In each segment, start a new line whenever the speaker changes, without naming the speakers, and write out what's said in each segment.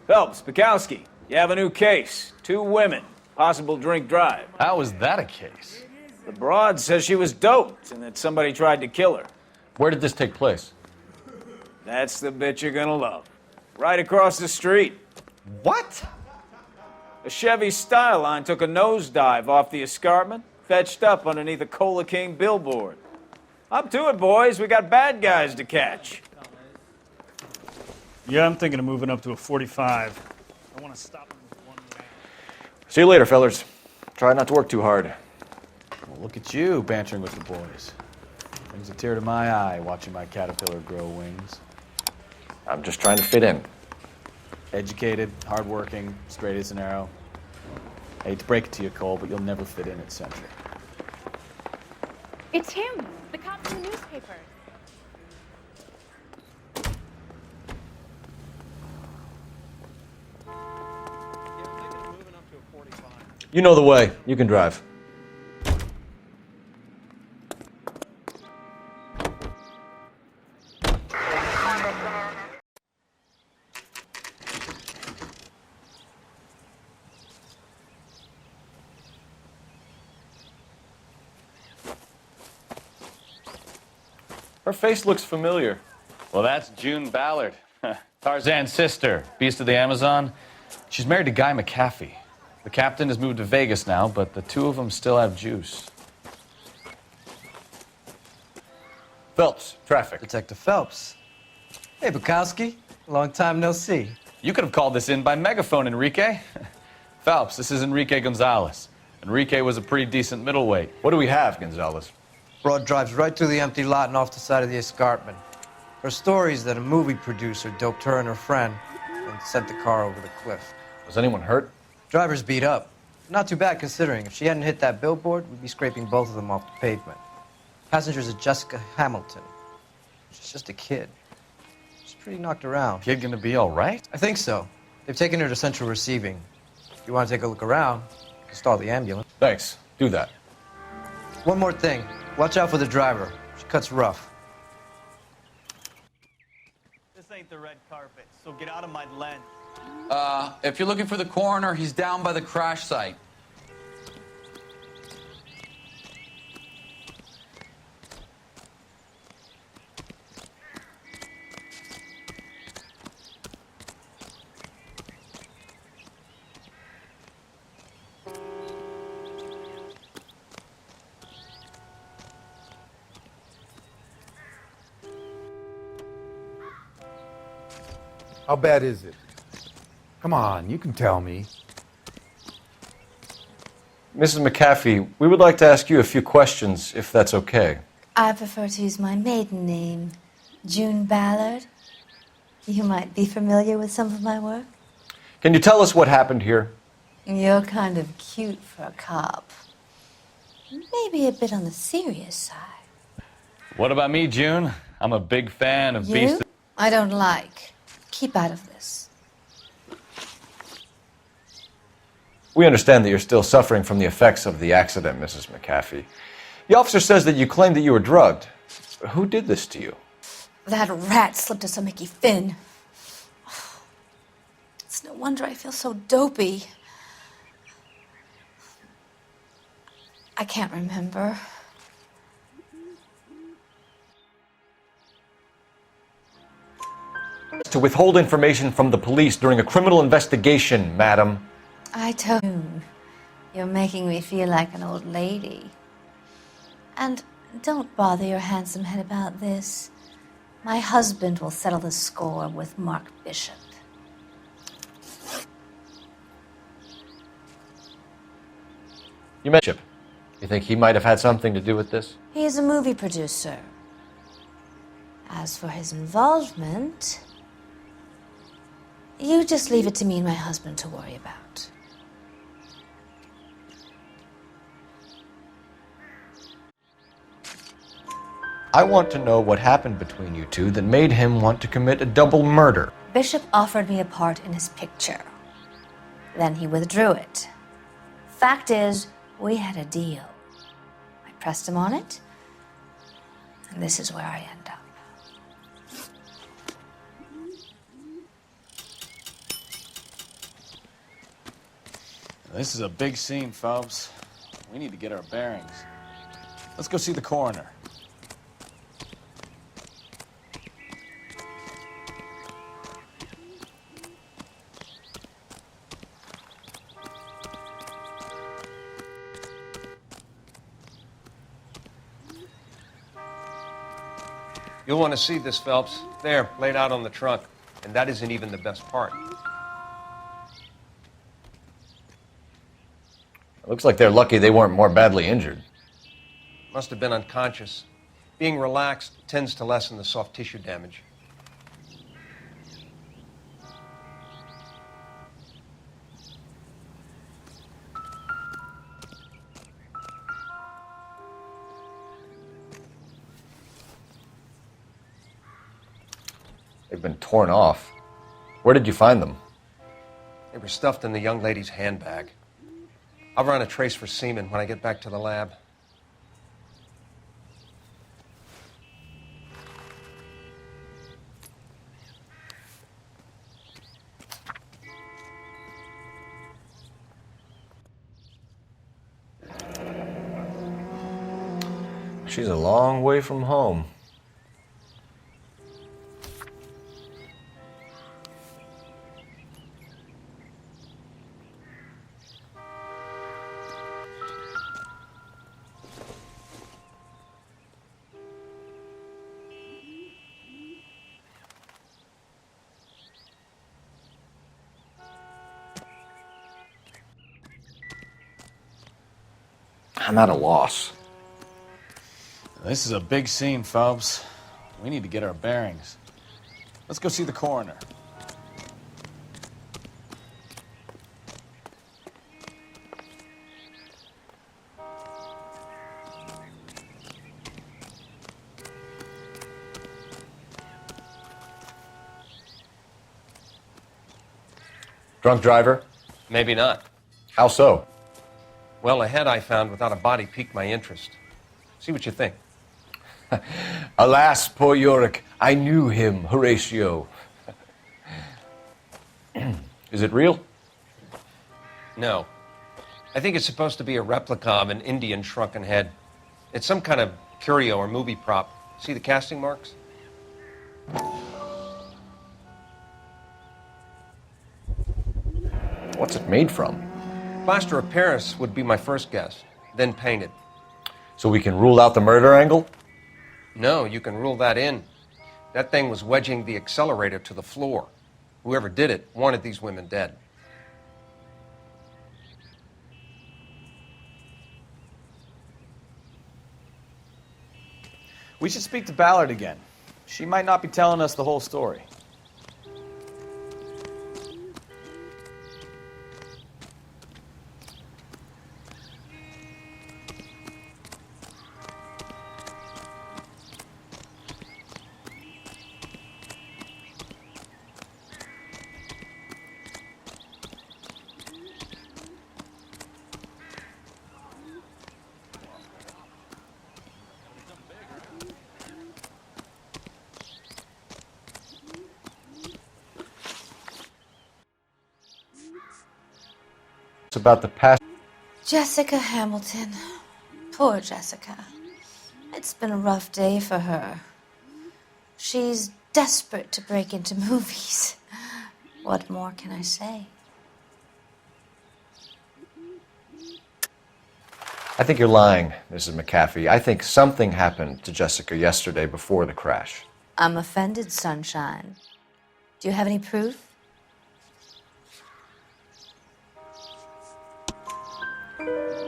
Phelps, Bukowski, you have a new case. 2 women, possible drink drive.
How is that a case?
The broad says she was doped and that somebody tried to kill her.
Where did this take place?
That's the bit you're gonna love. Right across the street.
What?
A Chevy Styline took a nosedive off the escarpment, fetched up underneath a Cola King billboard. Up to it, boys. We got bad guys to catch.
Yeah, I'm thinking of moving up to a 45. I want to stop him with one round.
See you later, fellers. Try not to work too hard.
Well, look at you bantering with the boys. Brings a tear to my eye watching my caterpillar grow wings.
I'm just trying to fit in.
Educated, hardworking, straight as an arrow. I hate to break it to you, Cole, but you'll never fit in at Century.
It's him, the cop from the newspaper.
You know the way. You can drive. Her face looks familiar.
Well, that's June Ballard, Tarzan's sister, beast of the Amazon. She's married to Guy McAfee. The captain has moved to Vegas now, but the 2 of them still have juice. Phelps, traffic.
Detective Phelps. Hey, Bukowski. Long time no see.
You could have called this in by megaphone, Enrique. Phelps, this is Enrique Gonzalez. Enrique was a pretty decent middleweight.
What do we have, Gonzalez?
Broad drives right through the empty lot and off the side of the escarpment. Her story is that a movie producer doped her and her friend and sent the car over the cliff.
Was anyone hurt?
Driver's beat up. Not too bad considering. If she hadn't hit that billboard, we'd be scraping both of them off the pavement. Passenger's a Jessica Hamilton. She's just a kid. She's pretty knocked around.
Kid gonna be all right?
I think so. They've taken her to central receiving. If you want to take a look around, you can stall the ambulance.
Thanks. Do that.
One more thing. Watch out for the driver. She cuts rough.
This ain't the red carpet, so get out of my lens.
If you're looking for the coroner, he's down by the crash site.
How bad is it? Come on, you can tell me.
Mrs. McAfee, we would like to ask you a few questions, if that's okay.
I prefer to use my maiden name, June Ballard. You might be familiar with some of my work.
Can you tell us what happened here?
You're kind of cute for a cop. Maybe a bit on the serious side.
What about me, June? I'm a big fan of
You? I don't like. Keep out of this.
We understand that you're still suffering from the effects of the accident, Mrs. McAfee. The officer says that you claimed that you were drugged. Who did this to you?
That rat slipped us a Mickey Finn. It's no wonder I feel so dopey. I can't remember.
To withhold information from the police during a criminal investigation, madam.
I told you, you're making me feel like an old lady. And don't bother your handsome head about this. My husband will settle the score with Mark Bishop.
You mentioned Bishop. You think he might have had something to do with this?
He is a movie producer. As for his involvement, you just leave it to me and my husband to worry about.
I want to know what happened between you two that made him want to commit a double murder.
Bishop offered me a part in his picture. Then he withdrew it. Fact is, we had a deal. I pressed him on it, and this is where I end up.
This is a big scene, Phelps. We need to get our bearings. Let's go see the coroner.
You'll want to see this, Phelps. There, laid out on the trunk. And that isn't even the best part.
It looks like they're lucky they weren't more badly injured.
Must have been unconscious. Being relaxed tends to lessen the soft tissue damage.
They've been torn off. Where did you find them?
They were stuffed in the young lady's handbag. I'll run a trace for semen when I get back to the lab.
She's a long way from home. I'm at a loss.
This is a big scene, Phelps. We need to get our bearings. Let's go see the coroner.
Drunk driver?
Maybe not.
How so?
Well, a head I found without a body piqued my interest. See what you think.
Alas, poor Yorick, I knew him, Horatio. Is it real?
No. I think it's supposed to be a replica of an Indian shrunken head. It's some kind of curio or movie prop. See the casting marks?
What's it made from?
Plaster of Paris would be my first guess, then painted.
So we can rule out the murder angle?
No, you can rule that in. That thing was wedging the accelerator to the floor. Whoever did it wanted these women dead.
We should speak to Ballard again. She might not be telling us the whole story.
About the past.
Jessica Hamilton. Poor Jessica. It's been a rough day for her. She's desperate to break into movies. What more can I say?
I think you're lying, Mrs. McAfee. I think something happened to Jessica yesterday before the crash.
I'm offended, Sunshine. Do you have any proof?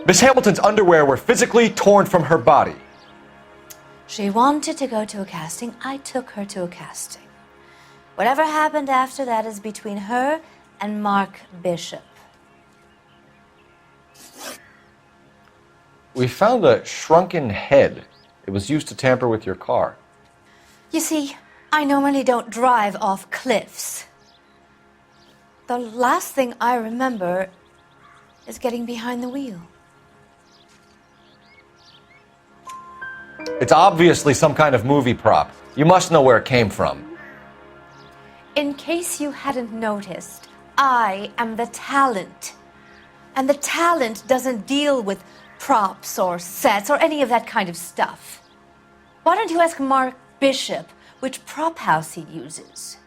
Miss Hamilton's underwear were physically torn from her body.
She wanted to go to a casting. I took her to a casting. Whatever happened after that is between her and Mark Bishop.
We found a shrunken head. It was used to tamper with your car.
You see, I normally don't drive off cliffs. The last thing I remember is getting behind the wheel.
It's obviously some kind of movie prop. You must know where it came from.
In case you hadn't noticed, I am the talent. And the talent doesn't deal with props or sets or any of that kind of stuff. Why don't you ask Mark Bishop which prop house he uses?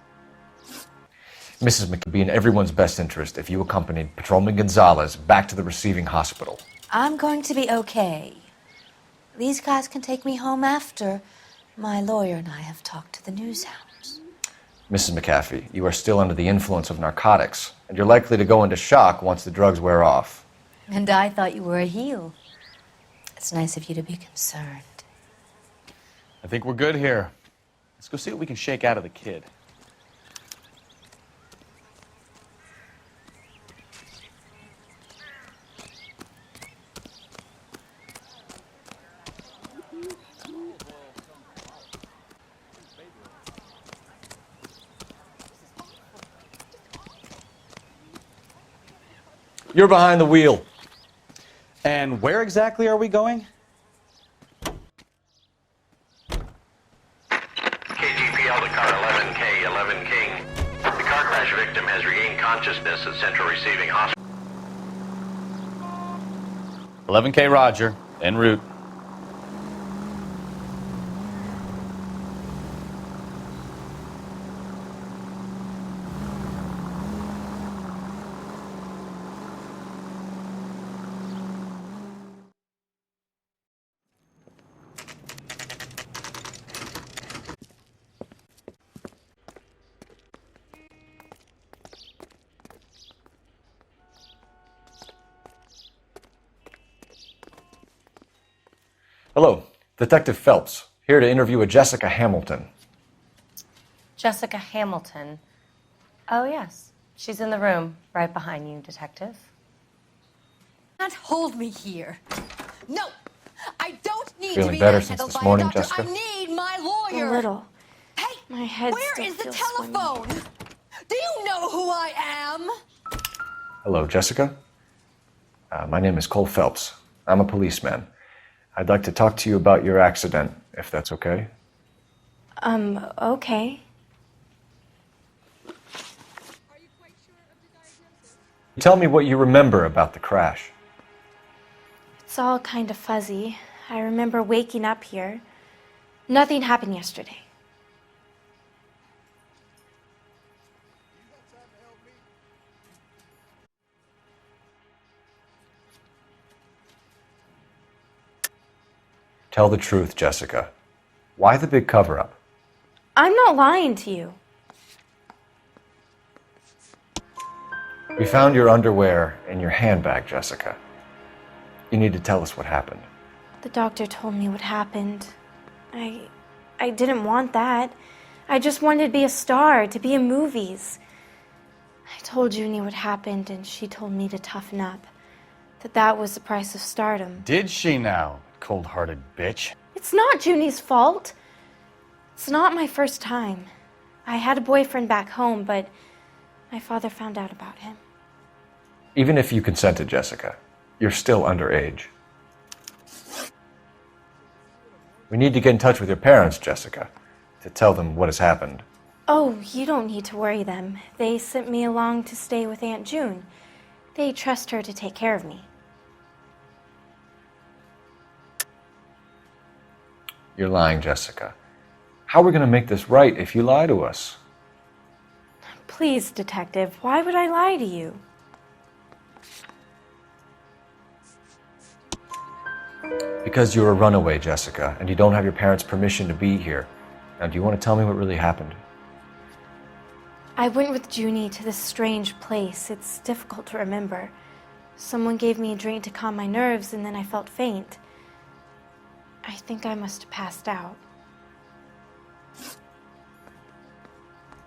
Mrs. McKee, it would be in everyone's best interest if you accompanied Patrolman Gonzalez back to the receiving hospital.
I'm going to be okay. These guys can take me home after my lawyer and I have talked to the news hounds.
Mrs. McAfee, you are still under the influence of narcotics, and you're likely to go into shock once the drugs wear off.
And I thought you were a heel. It's nice of you to be concerned.
I think we're good here. Let's go see what we can shake out of the kid.
You're behind the wheel.
And where exactly are we going?
KGPL to car 11K, 11 King. The car crash victim has regained consciousness at Central Receiving Hospital.
11K Roger, en route.
Hello, Detective Phelps, here to interview a Jessica Hamilton.
Jessica Hamilton. Oh, yes. She's in the room right behind you, Detective.
Can't hold me here. No, I don't need
Feeling
to be
better since
handled
this
by
morning,
a doctor.
Jessica?
I need my lawyer.
A little.
Hey,
My head
where
still
is the
feels
telephone? Do you know who I am?
Hello, Jessica. My name is Cole Phelps. I'm a policeman. I'd like to talk to you about your accident, if that's okay.
Okay.
Tell me what you remember about the crash.
It's all kind of fuzzy. I remember waking up here. Nothing happened yesterday.
Tell the truth, Jessica. Why the big cover-up?
I'm not lying to you.
We found your underwear in your handbag, Jessica. You need to tell us what happened.
The doctor told me what happened. I didn't want that. I just wanted to be a star, to be in movies. I told Junie what happened, and she told me to toughen up. That was the price of stardom.
Did she now, cold-hearted bitch?
It's not Junie's fault. It's not my first time. I had a boyfriend back home, but my father found out about him.
Even if you consented, Jessica, you're still underage. We need to get in touch with your parents, Jessica, to tell them what has happened.
Oh, you don't need to worry them. They sent me along to stay with Aunt June. They trust her to take care of me.
You're lying, Jessica. How are we going to make this right if you lie to us?
Please, Detective, why would I lie to you?
Because you're a runaway, Jessica, and you don't have your parents' permission to be here. Now, do you want to tell me what really happened?
I went with Junie to this strange place. It's difficult to remember. Someone gave me a drink to calm my nerves, and then I felt faint. I think I must have passed out.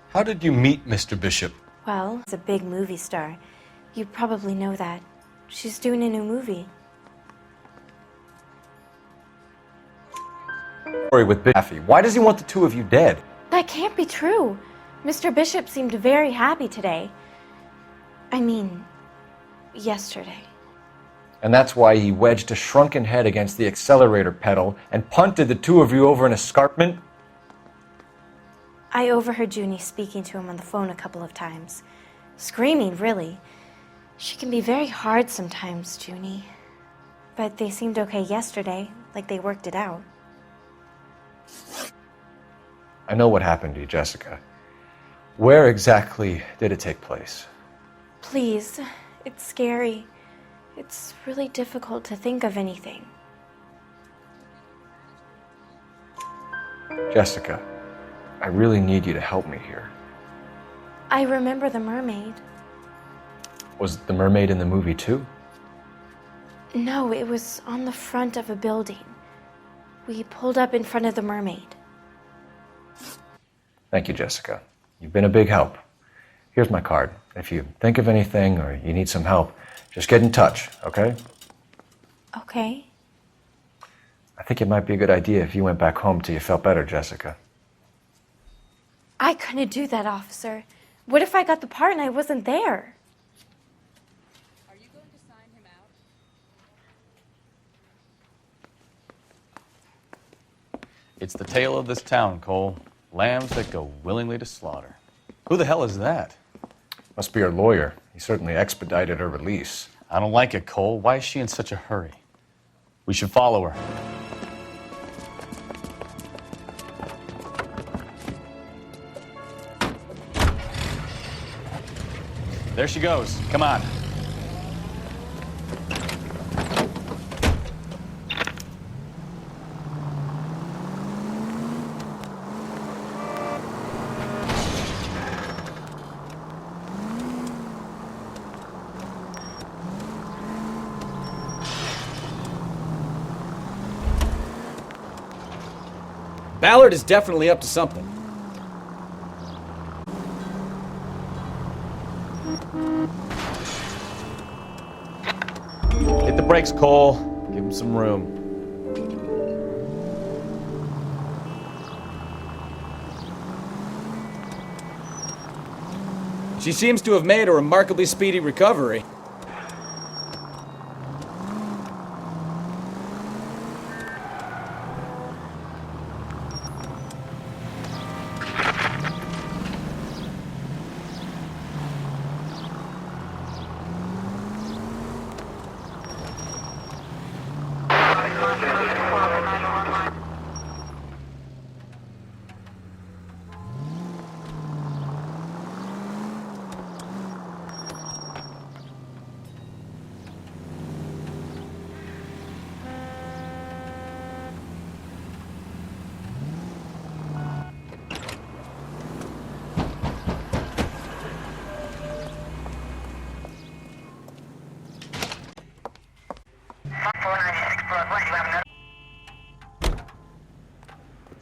How did you meet Mr. Bishop?
Well, he's a big movie star. You probably know that. She's doing a new movie.
Story with Biffy. Why does he want the two of you dead?
That can't be true. Mr. Bishop seemed very happy today. I mean, yesterday.
And that's why he wedged a shrunken head against the accelerator pedal and punted the two of you over an escarpment?
I overheard Junie speaking to him on the phone a couple of times. Screaming, really. She can be very hard sometimes, Junie. But they seemed okay yesterday, like they worked it out.
I know what happened to you, Jessica. Where exactly did it take place?
Please, it's scary. It's really difficult to think of anything.
Jessica, I really need you to help me here.
I remember the mermaid.
Was the mermaid in the movie too?
No, it was on the front of a building. We pulled up in front of the mermaid.
Thank you, Jessica. You've been a big help. Here's my card. If you think of anything or you need some help, just get in touch, okay?
Okay.
I think it might be a good idea if you went back home till you felt better, Jessica.
I couldn't do that, officer. What if I got the part and I wasn't there?
Are you going to sign him out?
It's the tale of this town, Cole. Lambs that go willingly to slaughter. Who the hell is that?
Must be her lawyer. He certainly expedited her release.
I don't like it, Cole. Why is she in such a hurry? We should follow her. There she goes. Come on.
Ballard is definitely up to something.
Hit the brakes, Cole. Give him some room.
She seems to have made a remarkably speedy recovery.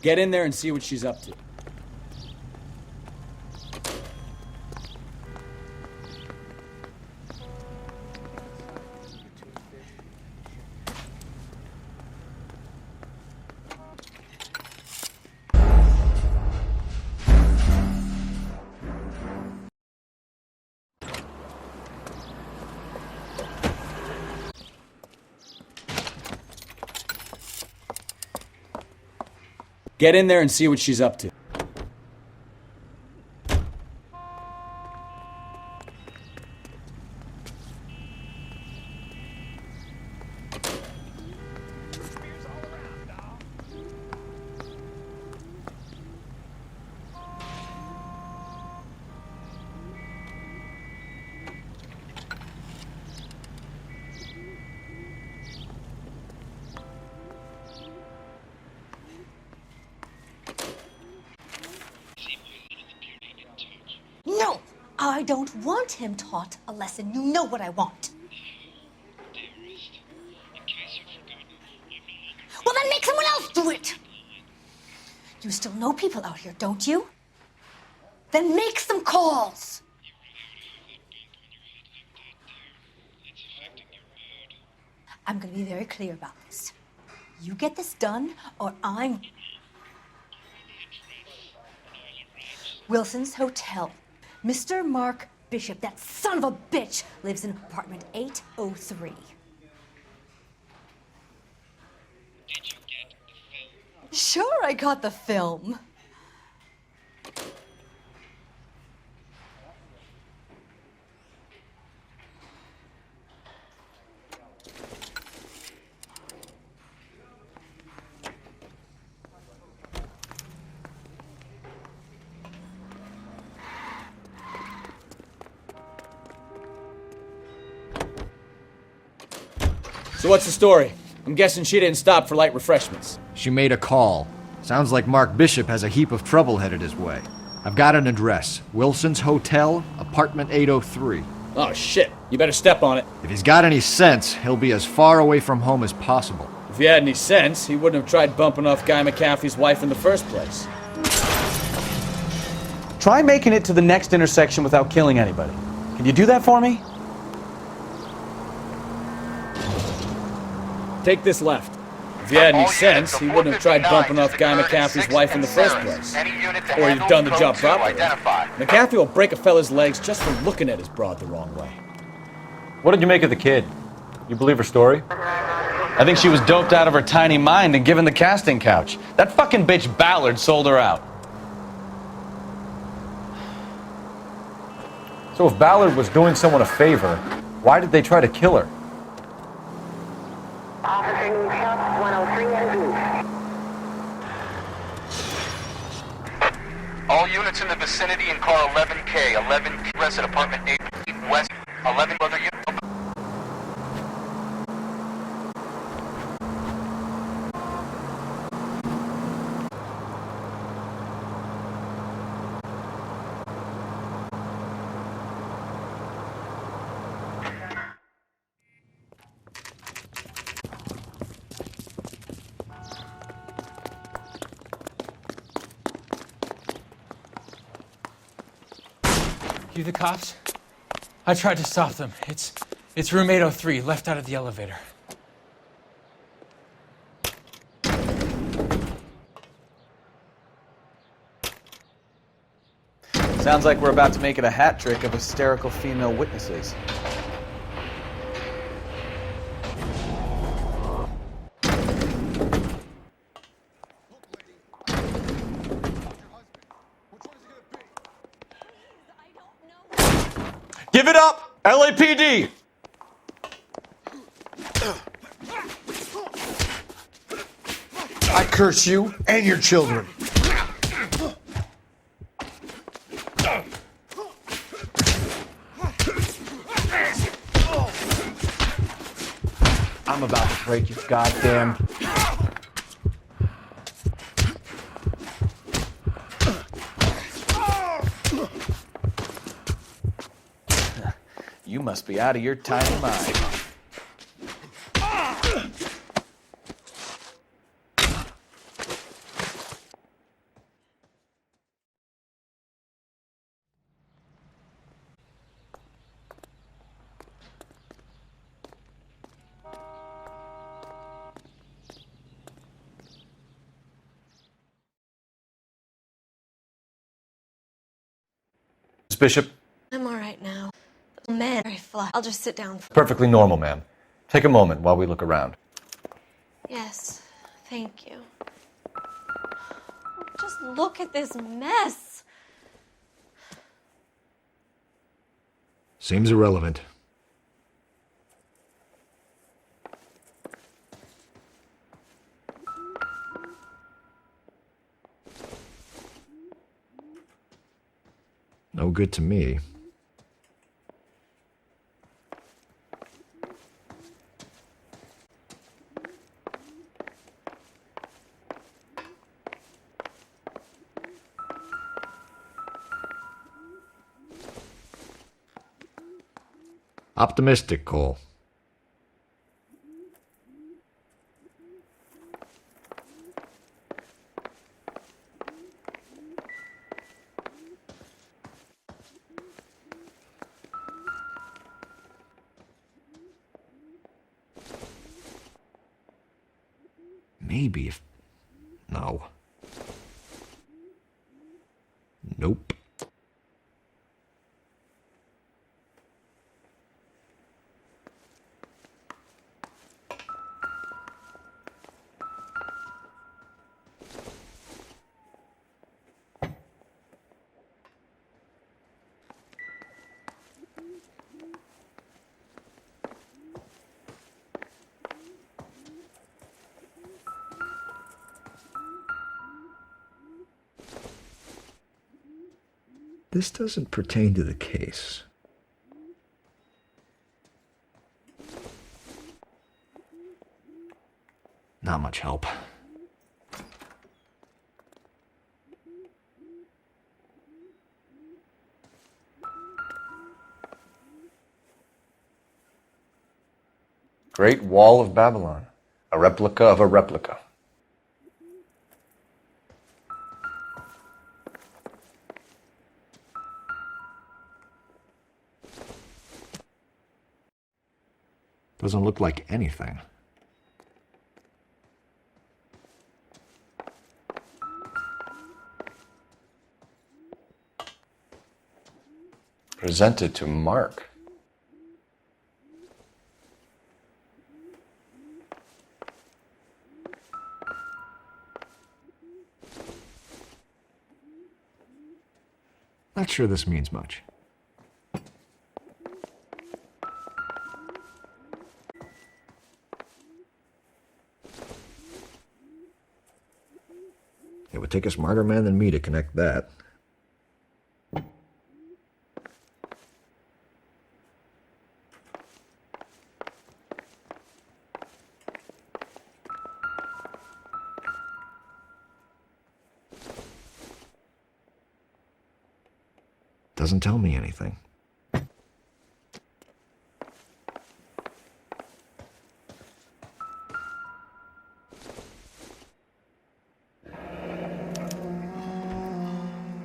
Get in there and see what she's up to. Get in there and see what she's up to.
No, I don't want him taught a lesson. You know what I want. Well, then make someone else do it. You still know people out here, don't you? Then make some calls. I'm going to be very clear about this. You get this done, or I'm... Wilson's Hotel. Mr. Mark Bishop, that son of a bitch, lives in apartment 803.
Did you get the film?
Sure, I got the film.
So what's the story? I'm guessing she didn't stop for light refreshments.
She made a call. Sounds like Mark Bishop has a heap of trouble headed his way. I've got an address. Wilson's Hotel, apartment 803.
Oh shit, you better step on it.
If he's got any sense, he'll be as far away from home as possible.
If he had any sense, he wouldn't have tried bumping off Guy McAfee's wife in the first place.
Try making it to the next intersection without killing anybody. Can you do that for me?
Take this left. If he had any sense, he wouldn't have tried bumping off Guy McAfee's wife in the first place. Or he'd done the job properly. McAfee will break a fella's legs just for looking at his broad the wrong way.
What did you make of the kid? You believe her story?
I think she was doped out of her tiny mind and given the casting couch. That fucking bitch Ballard sold her out.
So if Ballard was doing someone a favor, why did they try to kill her?
Officer needs help, 103 and
All units in the vicinity in car 11K, 11K, rest at apartment 8 West, 11 other units.
You the cops? I tried to stop them. It's room 803, left out of the elevator.
Sounds like we're about to make it a hat trick of hysterical female witnesses.
Give it up! LAPD!
I curse you and your children.
I'm about to break your goddamn...
You must be out of your tiny mind.
Miss Bishop?
I'm all right now. The men are very flush. I'll just sit down.
Perfectly normal, ma'am. Take a moment while we look around.
Yes, thank you. Just look at this mess.
Seems irrelevant. No good to me. Optimistic, Cole. Maybe if... No. Nope. This doesn't pertain to the case. Not much help.
Great Wall of Babylon. A replica of a replica.
Doesn't look like anything.
Presented to Mark.
Not sure this means much. It would take a smarter man than me to connect that. Doesn't tell me anything.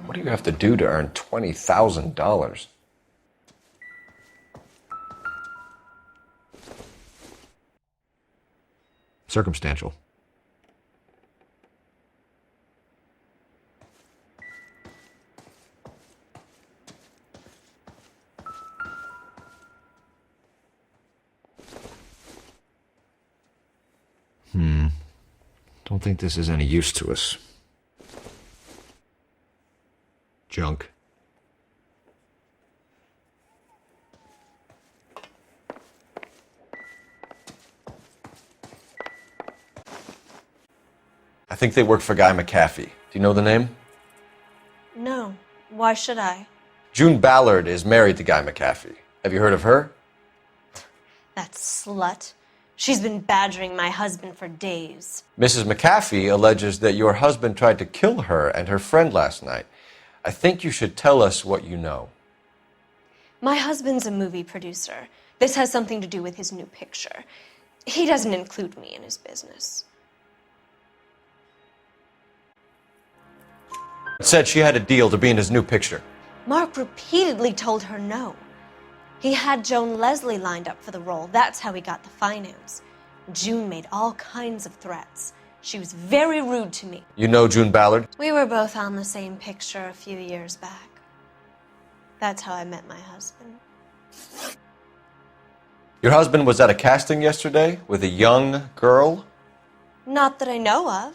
What do you have to do to earn $20,000?
Circumstantial. Don't think this is any use to us. Junk.
I think they work for Guy McAfee. Do you know the name?
No. Why should I?
June Ballard is married to Guy McAfee. Have you heard of her?
That slut. She's been badgering my husband for days.
Mrs. McAfee alleges that your husband tried to kill her and her friend last night. I think you should tell us what you know.
My husband's a movie producer. This has something to do with his new picture. He doesn't include me in his business.
Said she had a deal to be in his new picture.
Mark repeatedly told her no. He had Joan Leslie lined up for the role. That's how he got the finance. June made all kinds of threats. She was very rude to me.
You know June Ballard?
We were both on the same picture a few years back. That's how I met my husband.
Your husband was at a casting yesterday with a young girl?
Not that I know of.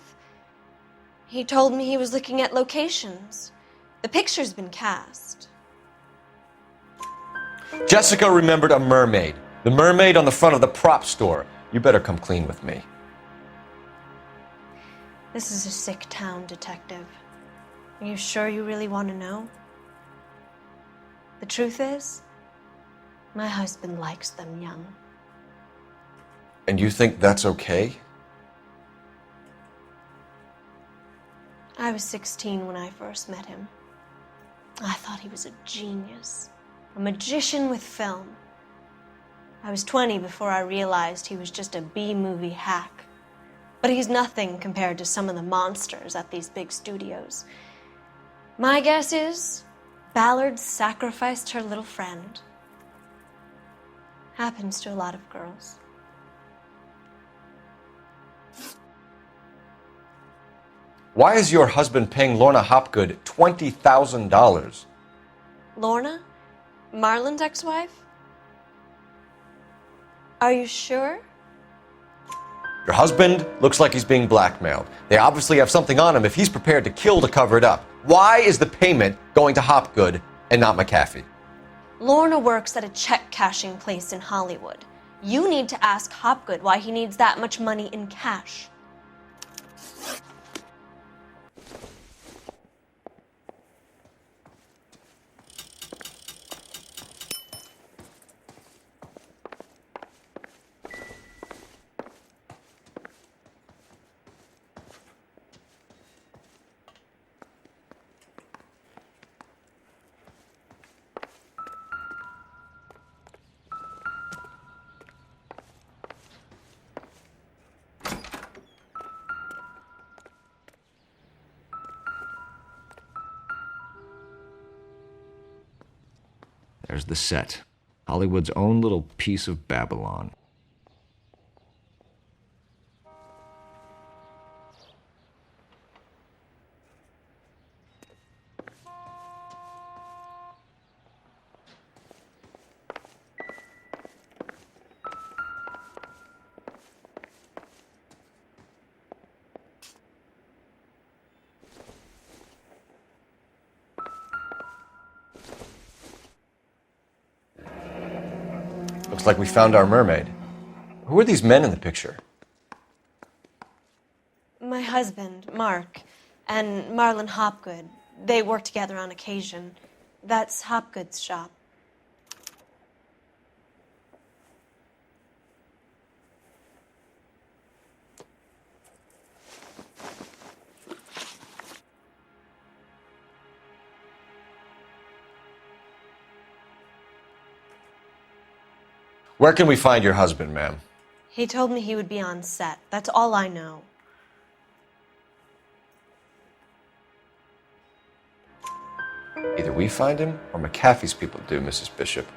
He told me he was looking at locations. The picture's been cast.
Jessica remembered a mermaid. The mermaid on the front of the prop store. You better come clean with me.
This is a sick town, Detective. Are you sure you really want to know? The truth is, my husband likes them young.
And you think that's okay?
I was 16 when I first met him. I thought he was a genius. A magician with film. I was 20 before I realized he was just a B-movie hack. But he's nothing compared to some of the monsters at these big studios. My guess is Ballard sacrificed her little friend. Happens to a lot of girls.
Why is your husband paying Lorna Hopgood $20,000?
Lorna? Marlon's ex-wife? Are you sure?
Your husband looks like he's being blackmailed. They obviously have something on him if he's prepared to kill to cover it up. Why is the payment going to Hopgood and not McAfee?
Lorna works at a check-cashing place in Hollywood. You need to ask Hopgood why he needs that much money in cash.
There's the set. Hollywood's own little piece of Babylon.
Looks like we found our mermaid. Who are these men in the picture?
My husband, Mark, and Marlon Hopgood. They work together on occasion. That's Hopgood's shop.
Where can we find your husband, ma'am?
He told me he would be on set. That's all I know.
Either we find him or McAfee's people do, Mrs. Bishop.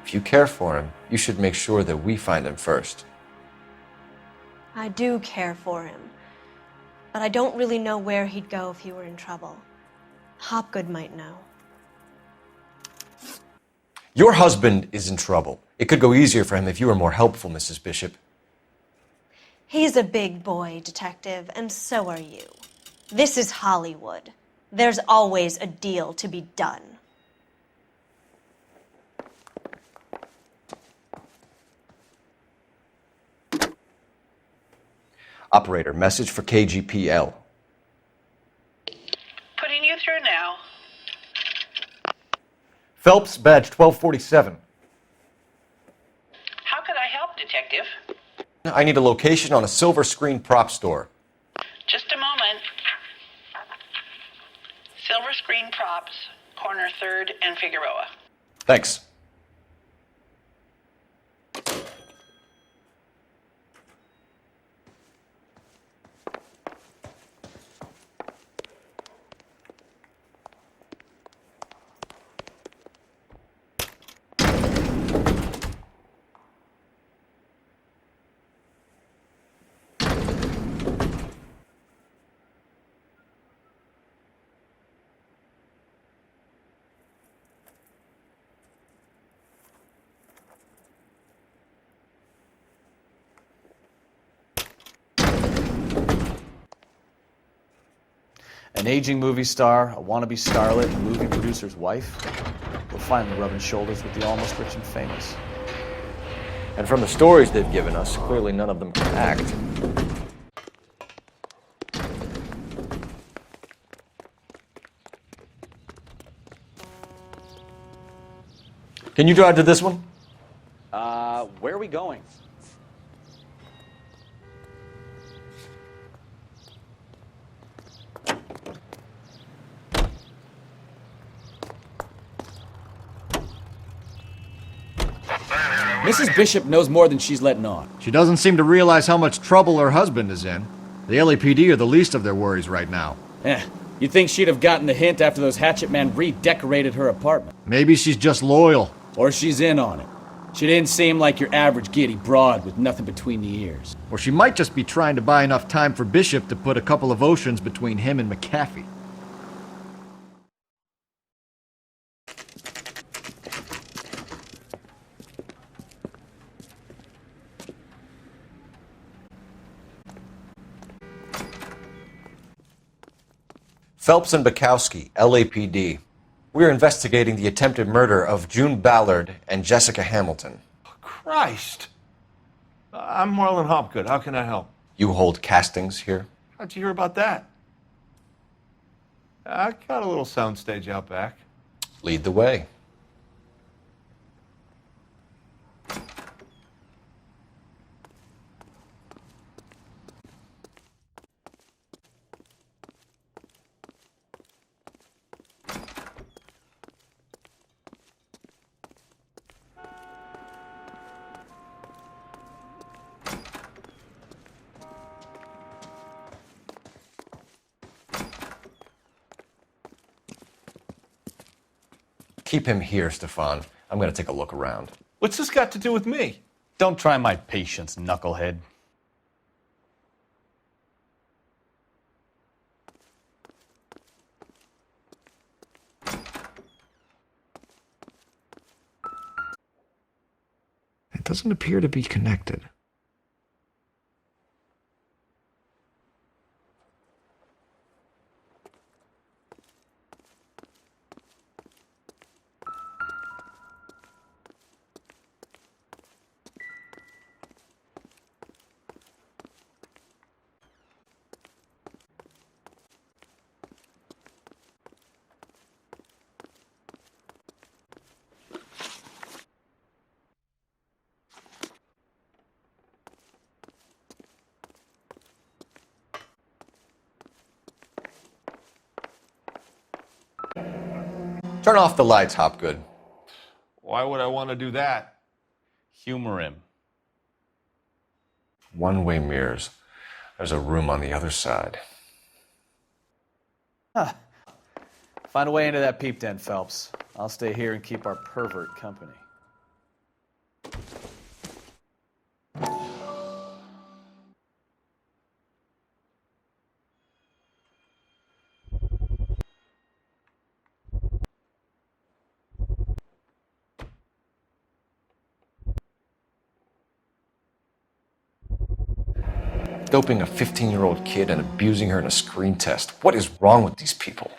If you care for him, you should make sure that we find him first.
I do care for him. But I don't really know where he'd go if he were in trouble. Hopgood might know.
Your husband is in trouble. It could go easier for him if you were more helpful, Mrs. Bishop.
He's a big boy, Detective, and so are you. This is Hollywood. There's always a deal to be done.
Operator, message for KGPL.
Putting you through now.
Phelps, badge 1247.
How could I help, Detective?
I need a location on a silver screen prop store.
Just a moment. Silver Screen Props, corner 3rd and Figueroa.
Thanks.
An aging movie star, a wannabe starlet, a movie producer's wife. We're finally rubbing shoulders with the almost rich and famous.
And from the stories they've given us, clearly none of them can act. Can you drive to this one?
Where are we going? Mrs. Bishop knows more than she's letting on.
She doesn't seem to realize how much trouble her husband is in. The LAPD are the least of their worries right now.
You'd think she'd have gotten the hint after those hatchet men redecorated her apartment.
Maybe she's just loyal.
Or she's in on it. She didn't seem like your average giddy broad with nothing between the ears.
Or she might just be trying to buy enough time for Bishop to put a couple of oceans between him and McAfee.
Phelps and Bukowski, LAPD. We're investigating the attempted murder of June Ballard and Jessica Hamilton.
Christ! I'm Marlon Hopgood. How can I help?
You hold castings here?
How'd you hear about that? I got a little soundstage out back.
Lead the way. Keep him here, Stefan. I'm going to take a look around.
What's this got to do with me?
Don't try my patience, knucklehead.
It doesn't appear to be connected.
Turn off the lights, Hopgood.
Why would I want to do that?
Humor him.
One-way mirrors. There's a room on the other side.
Find a way into that peep den, Phelps. I'll stay here and keep our pervert company.
Doping a 15-year-old kid and abusing her in a screen test. What is wrong with these people?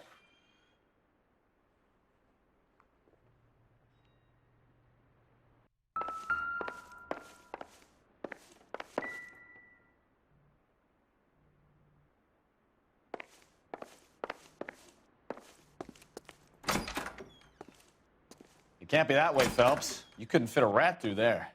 It can't be that way, Phelps. You couldn't fit a rat through there.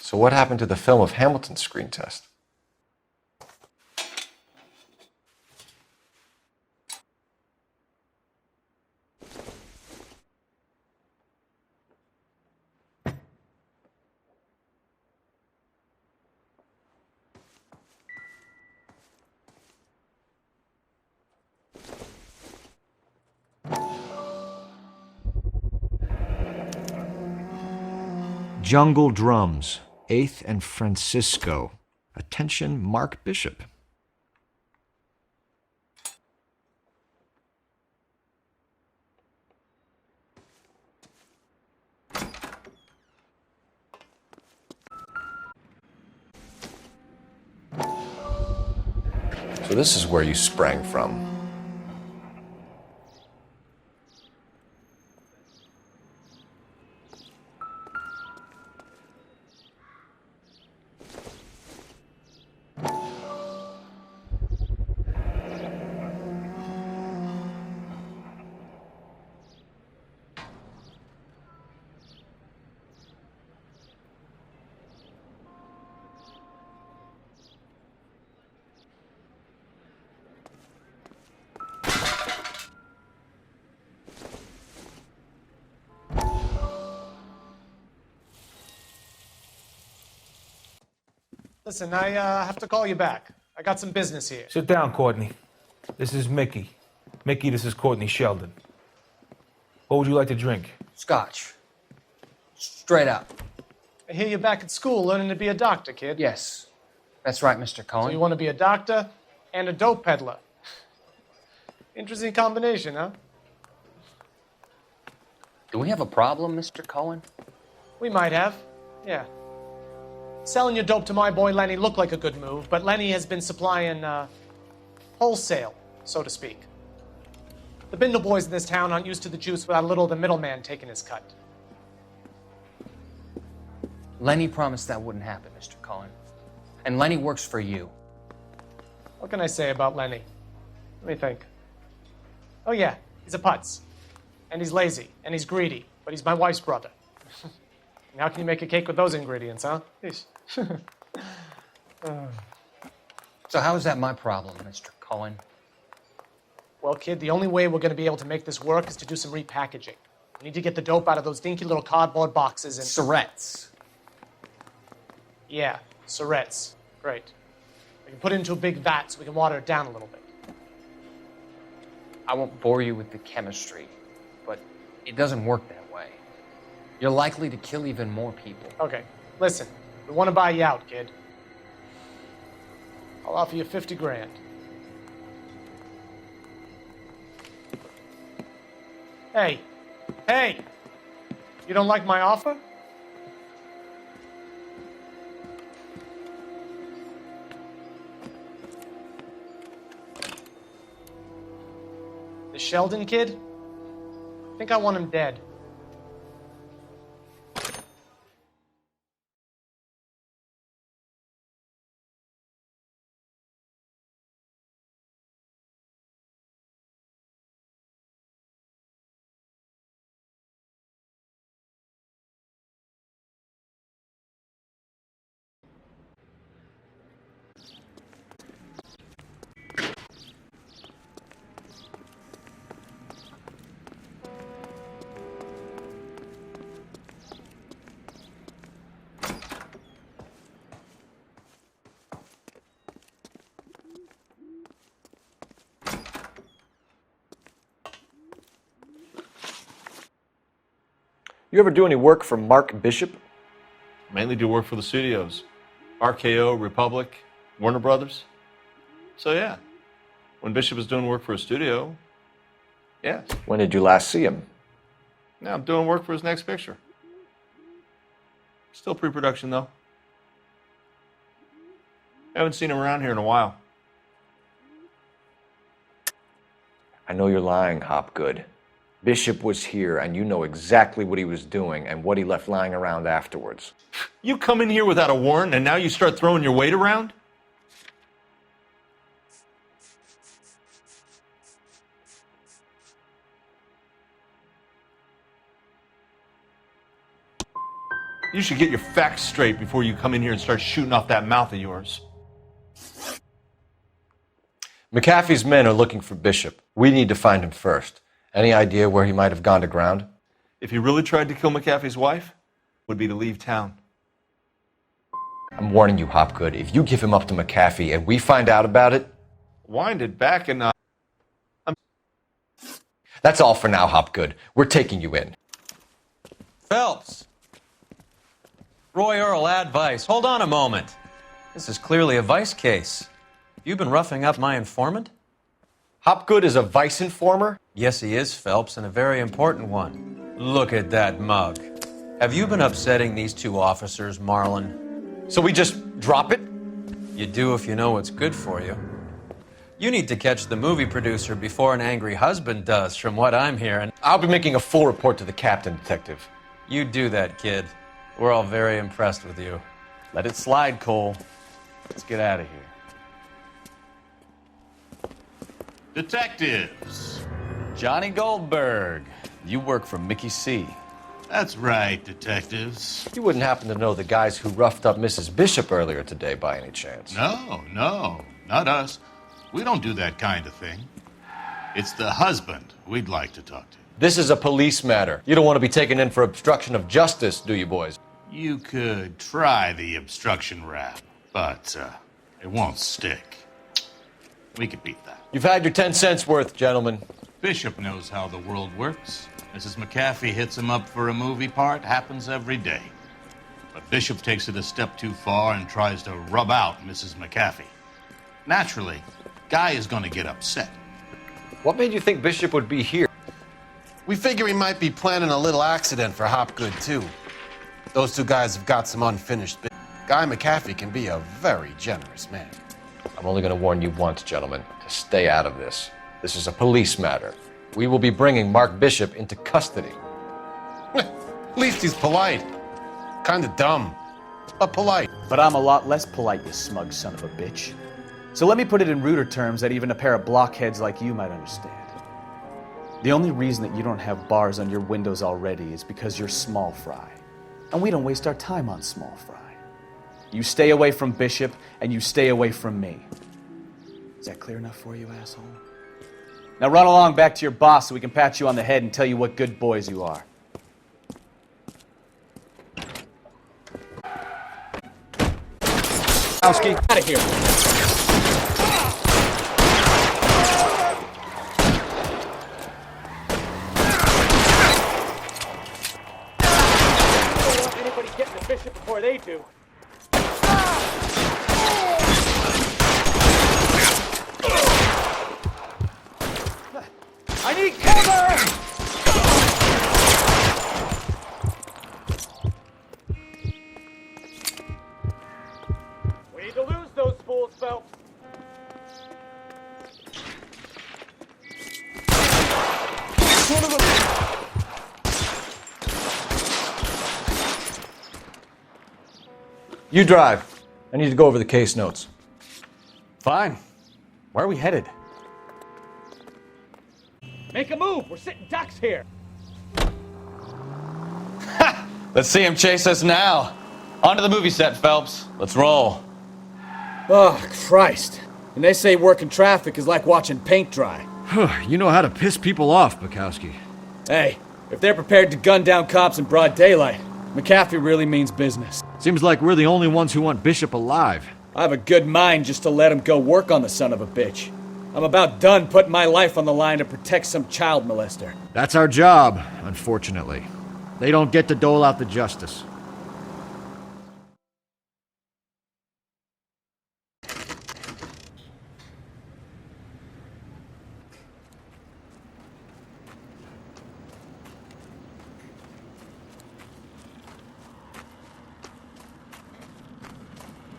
So what happened to the film of Hamilton's screen test?
Jungle Drums, 8th and Francisco. Attention, Mark Bishop.
So this is where you sprang from.
Listen, I have to call you back. I got some business here.
Sit down, Courtney. This is Mickey. Mickey, this is Courtney Sheldon. What would you like to drink?
Scotch. Straight up.
I hear you're back at school learning to be a doctor, kid.
Yes. That's right, Mr. Cohen.
So you want to be a doctor and a dope peddler. Interesting combination, huh?
Do we have a problem, Mr. Cohen?
We might have, yeah. Selling your dope to my boy Lenny looked like a good move, but Lenny has been supplying wholesale, so to speak. The Bindle boys in this town aren't used to the juice without a little of the middleman taking his cut.
Lenny promised that wouldn't happen, Mr. Cohen. And Lenny works for you.
What can I say about Lenny? Let me think. Oh yeah, he's a putz. And he's lazy. And he's greedy. But he's my wife's brother. And how can you make a cake with those ingredients, huh? Yeesh.
So how is that my problem, Mr. Cohen?
Well, kid, the only way we're going to be able to make this work is to do some repackaging. We need to get the dope out of those dinky little cardboard boxes and...
Surrettes.
Yeah, Surrettes. Great. We can put it into a big vat so we can water it down a little bit.
I won't bore you with the chemistry, but it doesn't work that way. You're likely to kill even more people.
Okay, listen. We want to buy you out, kid. I'll offer you 50 grand. Hey. Hey! You don't like my offer? The Sheldon kid? I think I want him dead.
You ever do any work for Mark Bishop?
Mainly do work for the studios. RKO, Republic, Warner Brothers. So yeah, when Bishop was doing work for a studio, yeah.
When did you last see him?
Now I'm doing work for his next picture. Still pre-production though. Haven't seen him around here in a while.
I know you're lying, Hopgood. Bishop was here, and you know exactly what he was doing and what he left lying around afterwards.
You come in here without a warrant, and now you start throwing your weight around? You should get your facts straight before you come in here and start shooting off that mouth of yours.
McAfee's men are looking for Bishop. We need to find him first. Any idea where he might have gone to ground?
If he really tried to kill McAfee's wife, would be to leave town.
I'm warning you, Hopgood. If you give him up to McAfee and we find out about it...
Wind it back and...
That's all for now, Hopgood. We're taking you in.
Phelps! Roy Earl, advice. Hold on a moment. This is clearly a vice case. You've been roughing up my informant?
Hopgood is a vice informer?
Yes, he is, Phelps, and a very important one. Look at that mug. Have you been upsetting these two officers, Marlon?
So we just drop it?
You do if you know what's good for you. You need to catch the movie producer before an angry husband does, from what I'm hearing.
I'll be making a full report to the captain, Detective.
You do that, kid. We're all very impressed with you.
Let it slide, Cole. Let's get out of here.
Detectives.
Johnny Goldberg. You work for Mickey C.
That's right, detectives.
You wouldn't happen to know the guys who roughed up Mrs. Bishop earlier today by any chance?
No, not us. We don't do that kind of thing. It's the husband we'd like to talk to.
This is a police matter. You don't want to be taken in for obstruction of justice, do you, boys?
You could try the obstruction rap, but it won't stick. We could beat that.
You've had your 10 cents worth, gentlemen.
Bishop knows how the world works. Mrs. McAfee hits him up for a movie part. Happens every day. But Bishop takes it a step too far and tries to rub out Mrs. McAfee. Naturally, Guy is going to get upset.
What made you think Bishop would be here?
We figure he might be planning a little accident for Hopgood, too. Those two guys have got some unfinished business. Guy McAfee can be a very generous man.
I'm only going to warn you once, gentlemen, to stay out of this. This is a police matter. We will be bringing Mark Bishop into custody.
At least he's polite. Kind of dumb. but polite.
But I'm a lot less polite, you smug son of a bitch. So let me put it in ruder terms that even a pair of blockheads like you might understand. The only reason that you don't have bars on your windows already is because you're small fry. And we don't waste our time on small fry. You stay away from Bishop, and you stay away from me. Is that clear enough for you, asshole? Now run along back to your boss so we can pat you on the head and tell you what good boys you are.
Out of here.
Anybody getting the Bishop before they do.
I need cover!
We need to lose those fools, Phelps.
You drive. I need to go over the case notes.
Fine. Where are we headed?
Make a move. We're sitting ducks here.
Let's see him chase us now. On to the movie set, Phelps. Let's roll.
Oh, Christ. And they say working traffic is like watching paint dry.
You know how to piss people off, Bukowski.
Hey, if they're prepared to gun down cops in broad daylight, McAfee really means business.
Seems like we're the only ones who want Bishop alive.
I have a good mind just to let him go work on the son of a bitch. I'm about done putting my life on the line to protect some child molester.
That's our job, unfortunately. They don't get to dole out the justice.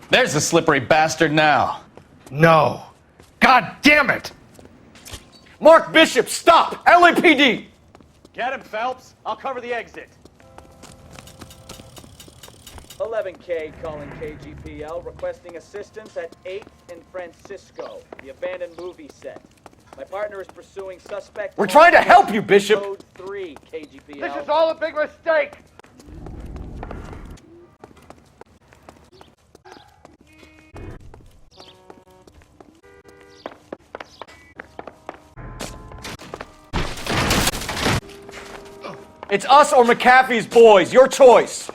There's the slippery bastard now.
No. God damn it!
Mark Bishop, stop! LAPD!
Get him, Phelps. I'll cover the exit. 11K calling KGPL, requesting assistance at 8th and Francisco, the abandoned movie set. My partner is pursuing suspect...
We're trying to help you, Bishop!
Code 3, KGPL.
This is all a big mistake!
It's us or McAfee's boys. Your choice.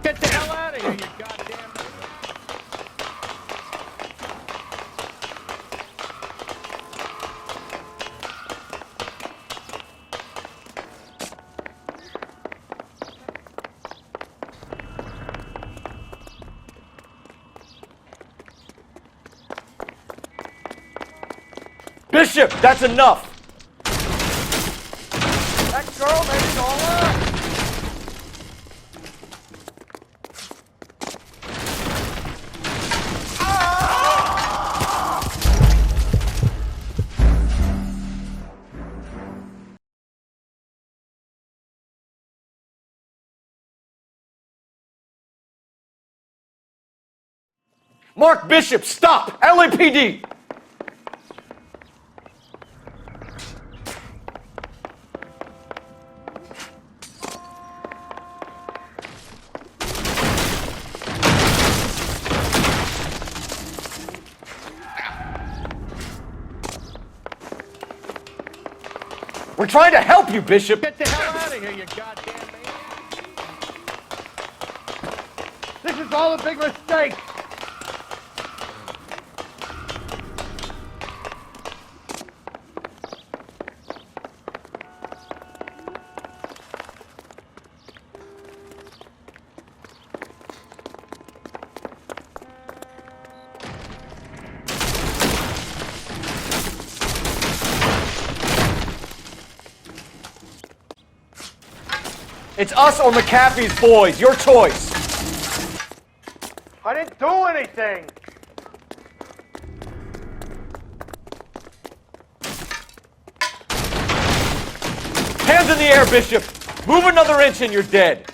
Get the hell out of here, you goddamn...
Bishop, that's enough.
That girl made it all up!
Mark Bishop, stop! LAPD! We're trying to help you, Bishop!
Get the hell out of here, you goddamn man!
This is all a big mistake!
It's us or McAfee's boys. Your choice.
I didn't do anything!
Hands in the air, Bishop. Move another inch and you're dead.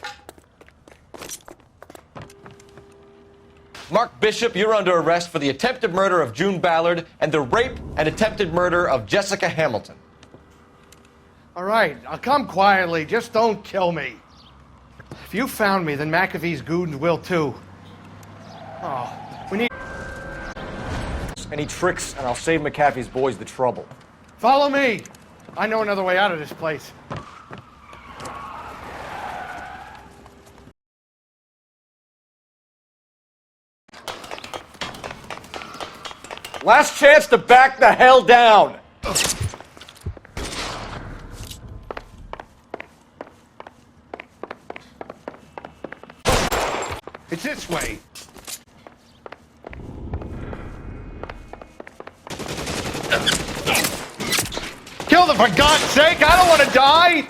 Mark Bishop, you're under arrest for the attempted murder of June Ballard and the rape and attempted murder of Jessica Hamilton.
All right, I'll come quietly. Just don't kill me. If you found me, then McAfee's goons will too. Oh, we need...
Any tricks, and I'll save McAfee's boys the trouble.
Follow me. I know another way out of this place.
Last chance to back the hell down.
It's this way. Kill them, for God's sake! I don't want to die!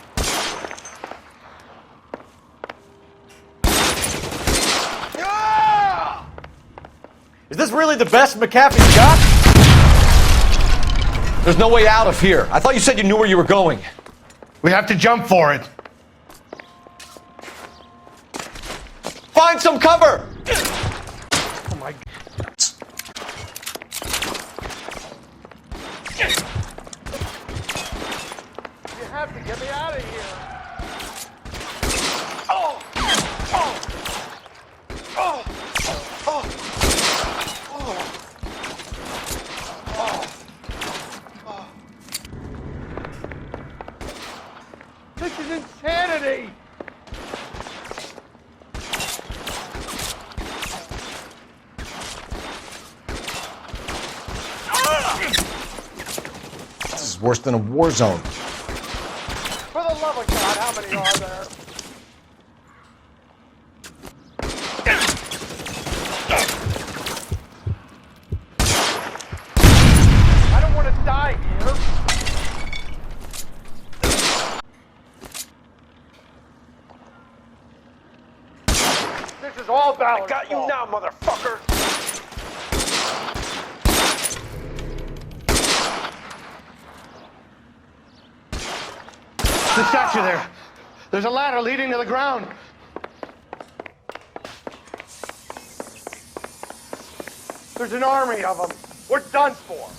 Is this really the best McAfee's got? There's no way out of here. I thought you said you knew where you were going.
We have to jump for it.
Find some cover!
Oh my God. You have to get me out of here. Oh! Oh! Oh! Oh! Oh! This is insanity!
This is worse than a war zone.
For the love of God, how many are there? I don't want to die here. This is all Ballard's fault. I got you now, motherfucker. The statue there. There's a ladder leading to the ground. There's an army of them. We're done for.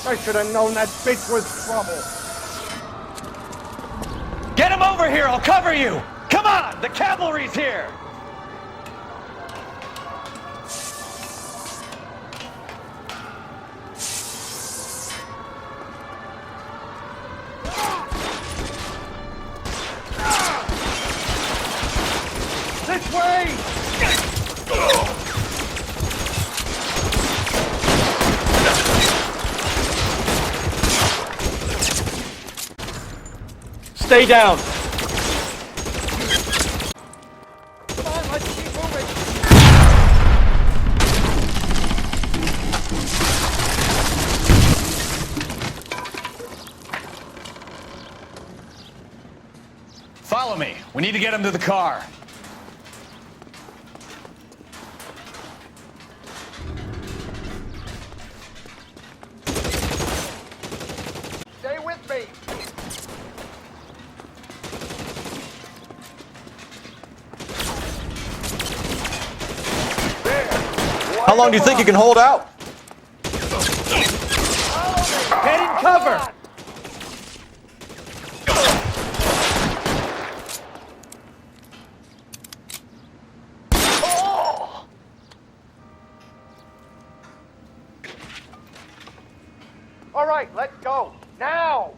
I should have known that bitch was trouble.
Get him over here, I'll cover you! Come on, the cavalry's here!
This way!
Stay down.
Come on, let's keep moving.
Follow me. We need to get him to the car.
Stay with me.
How long do you think you can hold out?
Get in cover!
All right, let's go. Now!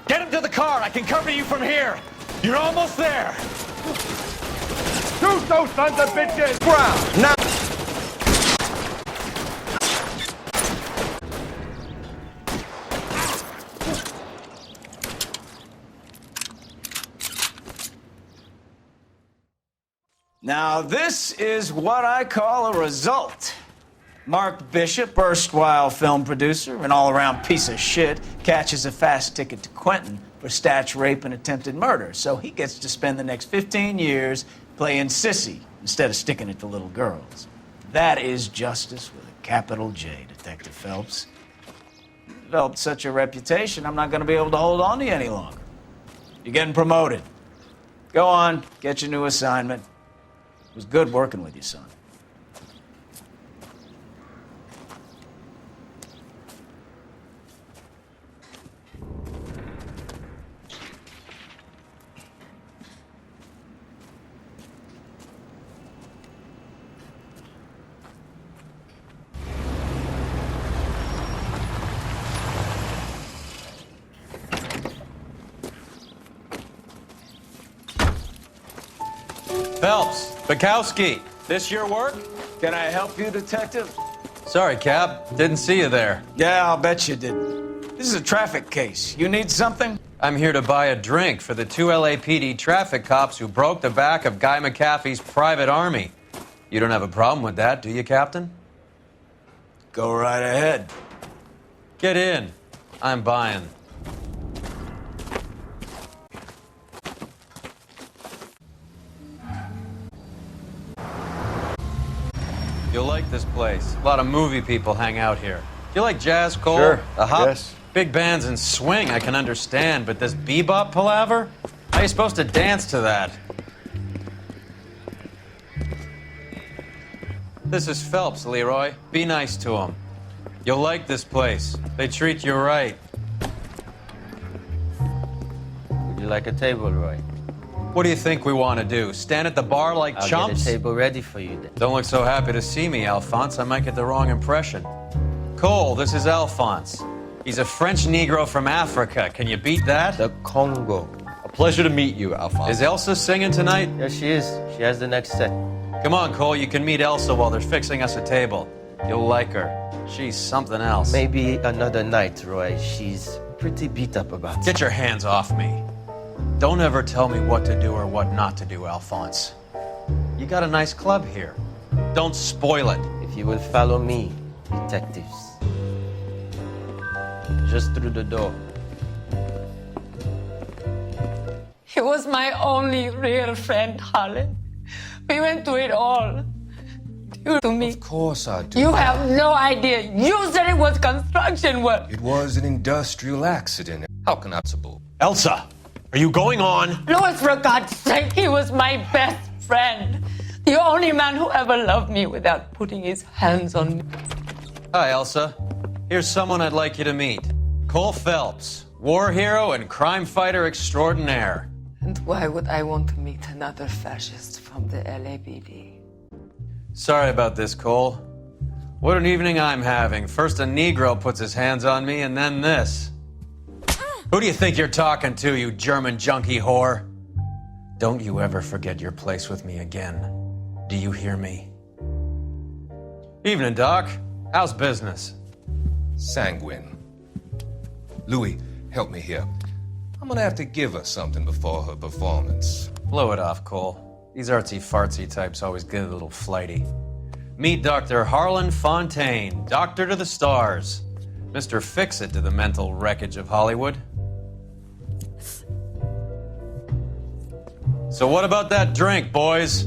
Get him to the car. I can cover you from here. You're almost there.
Shoot those sons of bitches!
Ground. Now.
Now, this is what I call a result. Mark Bishop, erstwhile film producer, an all-around piece of shit, catches a fast ticket to Quentin
for statch rape and attempted murder, so he gets to spend the next 15 years playing sissy instead of sticking it to little girls. That is justice with a capital J, Detective Phelps. You've developed such a reputation, I'm not going to be able to hold on to you any longer. You're getting promoted. Go on, get your new assignment. It was good working with you, son.
Phelps, Bukowski, this your work?
Can I help you, Detective?
Sorry, Cap. Didn't see you there.
Yeah, I'll bet you didn't. This is a traffic case. You need something?
I'm here to buy a drink for the 2 LAPD traffic cops who broke the back of Guy McAfee's private army. You don't have a problem with that, do you, Captain?
Go right ahead.
Get in. I'm buying. You'll like this place. A lot of movie people hang out here. Do you like jazz, Cole?
Sure,
The hop?
yes.
Big bands and swing, I can understand, but this bebop palaver? How are you supposed to dance to that? This is Phelps, Leroy. Be nice to him. You'll like this place. They treat you right.
Would you like a table, Roy?
What do you think we want to do? Stand at the bar like
I'll
chumps?
get a table ready for you then.
Don't look so happy to see me, Alphonse. I might get the wrong impression. Cole, this is Alphonse. He's a French Negro from Africa. Can you beat that?
The Congo.
A pleasure to meet you, Alphonse.
Is Elsa singing tonight?
Yes, she is. She has the next set.
Come on, Cole. You can meet Elsa while they're fixing us a table. You'll like her. She's something else.
Maybe another night, Roy. She's pretty beat up about it.
Get your hands off me. Don't ever tell me what to do or what not to do, Alphonse. You got a nice club here. Don't spoil it.
If you will follow me, detectives. Just through the door.
He was my only real friend, Harlan. We went through it all. You to me.
Of course I do.
You have no idea. You said it was construction work.
It was an industrial accident. How can I...
Elsa, are you going on?
Louis, for God's sake, he was my best friend. The only man who ever loved me without putting his hands on me.
Hi, Elsa. Here's someone I'd like you to meet. Cole Phelps, war hero and crime fighter extraordinaire.
And why would I want to meet another fascist from the LAPD?
Sorry about this, Cole. What an evening I'm having. First a Negro puts his hands on me, and then this. Who do you think you're talking to, you German junkie whore? Don't you ever forget your place with me again. Do you hear me? Evening, Doc. How's business?
Sanguine. Louis, help me here. I'm gonna have to give her something before her performance.
Blow it off, Cole. These artsy-fartsy types always get a little flighty. Meet Dr. Harlan Fontaine, doctor to the stars. Mr. Fix-It to the mental wreckage of Hollywood. So what about that drink, boys?